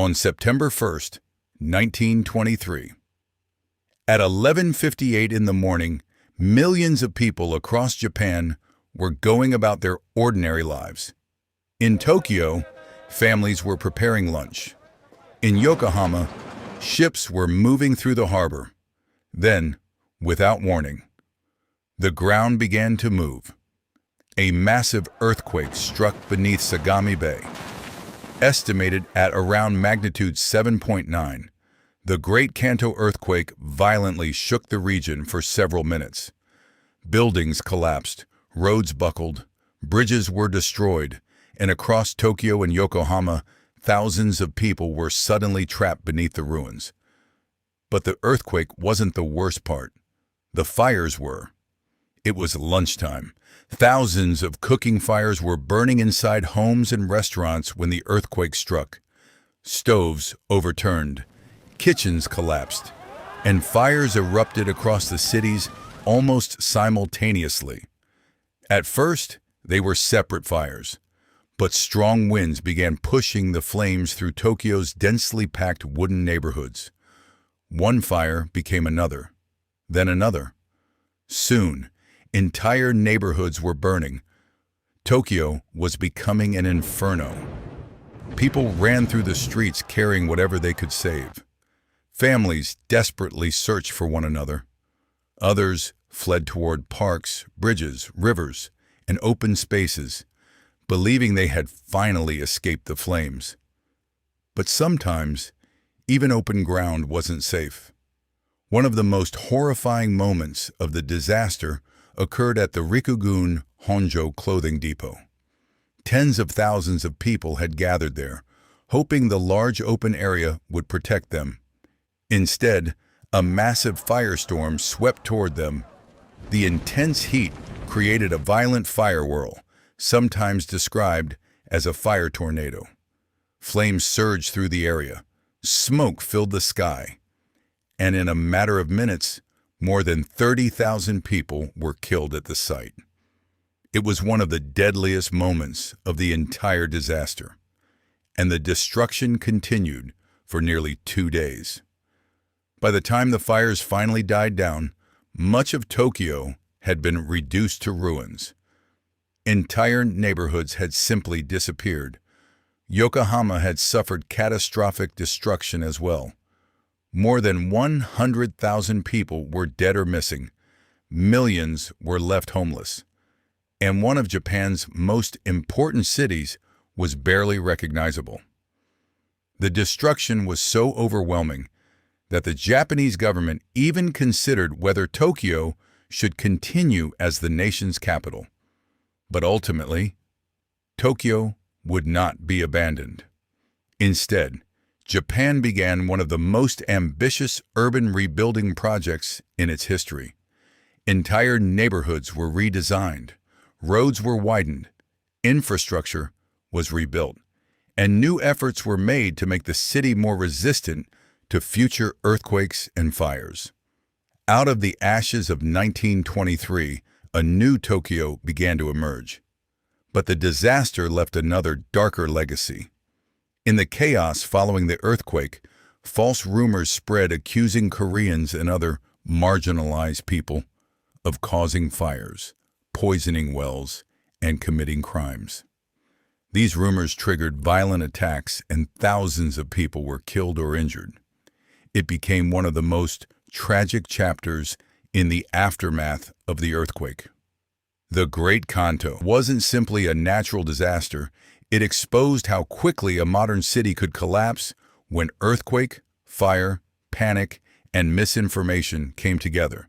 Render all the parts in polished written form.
On September 1st, 1923. At 11:58 in the morning, millions of people across Japan were going about their ordinary lives. In Tokyo, families were preparing lunch. In Yokohama, ships were moving through the harbor. Then, without warning, the ground began to move. A massive earthquake struck beneath Sagami Bay. Estimated at around magnitude 7.9, the Great Kantō Earthquake violently shook the region for several minutes. Buildings collapsed, roads buckled, bridges were destroyed, and across Tokyo and Yokohama, thousands of people were suddenly trapped beneath the ruins. But the earthquake wasn't the worst part. The fires were. It was lunchtime. Thousands of cooking fires were burning inside homes and restaurants when the earthquake struck. Stoves overturned, kitchens collapsed, and fires erupted across the cities almost simultaneously. At first, they were separate fires, but strong winds began pushing the flames through Tokyo's densely packed wooden neighborhoods. One fire became another, then another. Soon, entire neighborhoods were burning. Tokyo was becoming an inferno. People ran through the streets carrying whatever they could save. Families desperately searched for one another. Others fled toward parks, bridges, rivers, and open spaces, believing they had finally escaped the flames. But sometimes, even open ground wasn't safe. One of the most horrifying moments of the disaster occurred at the Rikugun Honjo clothing depot. Tens of thousands of people had gathered there, hoping the large open area would protect them. Instead, a massive firestorm swept toward them. The intense heat created a violent fire whirl, sometimes described as a fire tornado. Flames surged through the area. Smoke filled the sky. And in a matter of minutes, more than 30,000 people were killed at the site. It was one of the deadliest moments of the entire disaster, and the destruction continued for nearly 2 days. By the time the fires finally died down, much of Tokyo had been reduced to ruins. Entire neighborhoods had simply disappeared. Yokohama had suffered catastrophic destruction as well. More than 100,000 people were dead or missing. Millions were left homeless. And one of Japan's most important cities was barely recognizable. The destruction was so overwhelming that the Japanese government even considered whether Tokyo should continue as the nation's capital. But ultimately, Tokyo would not be abandoned. Instead, Japan began one of the most ambitious urban rebuilding projects in its history. Entire neighborhoods were redesigned, roads were widened, infrastructure was rebuilt, and new efforts were made to make the city more resistant to future earthquakes and fires. Out of the ashes of 1923, a new Tokyo began to emerge. But the disaster left another darker legacy. In the chaos following the earthquake, false rumors spread accusing Koreans and other marginalized people of causing fires, poisoning wells, and committing crimes. These rumors triggered violent attacks and thousands of people were killed or injured. It became one of the most tragic chapters in the aftermath of the earthquake. The Great Kanto wasn't simply a natural disaster. It exposed how quickly a modern city could collapse when earthquake, fire, panic, and misinformation came together.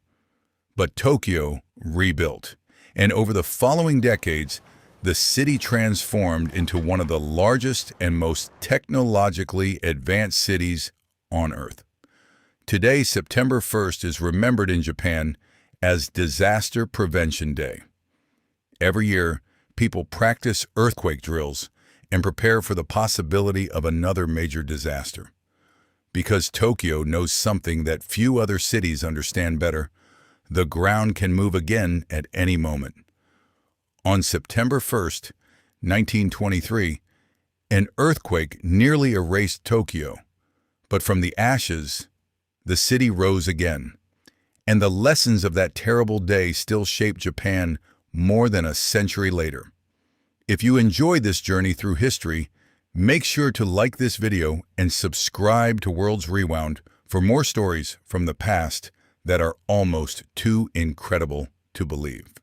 But Tokyo rebuilt, and over the following decades, the city transformed into one of the largest and most technologically advanced cities on Earth. Today, September 1st is remembered in Japan as Disaster Prevention Day. Every year, people practice earthquake drills and prepare for the possibility of another major disaster. Because Tokyo knows something that few other cities understand better, the ground can move again at any moment. On September 1st, 1923, An earthquake nearly erased Tokyo, but from the ashes, the city rose again. And the lessons of that terrible day still shape Japan more than a century later. If you enjoyed this journey through history, make sure to like this video and subscribe to Worlds Rewound for more stories from the past that are almost too incredible to believe.